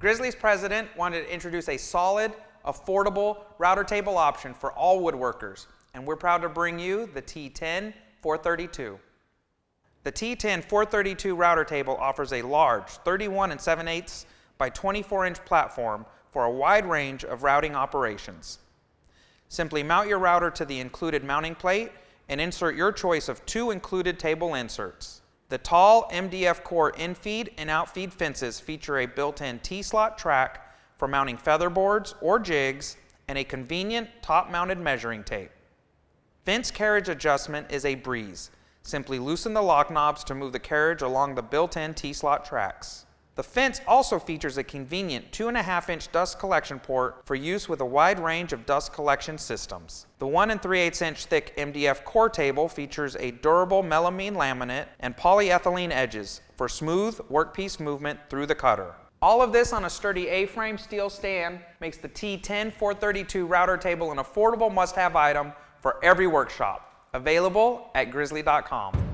Grizzly's president wanted to introduce a solid, affordable router table option for all woodworkers, and we're proud to bring you the T10432. The T10432 router table offers a large 31 7/8 by 24-inch platform for a wide range of routing operations. Simply mount your router to the included mounting plate and insert your choice of 2 included table inserts. The tall MDF core infeed and outfeed fences feature a built-in T-slot track for mounting featherboards or jigs and a convenient top-mounted measuring tape. Fence carriage adjustment is a breeze. Simply loosen the lock knobs to move the carriage along the built-in T-slot tracks. The fence also features a convenient 2.5-inch dust collection port for use with a wide range of dust collection systems. The 1 3/8-inch thick MDF core table features a durable melamine laminate and polyethylene edges for smooth workpiece movement through the cutter. All of this on a sturdy A-frame steel stand makes the T10432 router table an affordable must-have item for every workshop. Available at grizzly.com.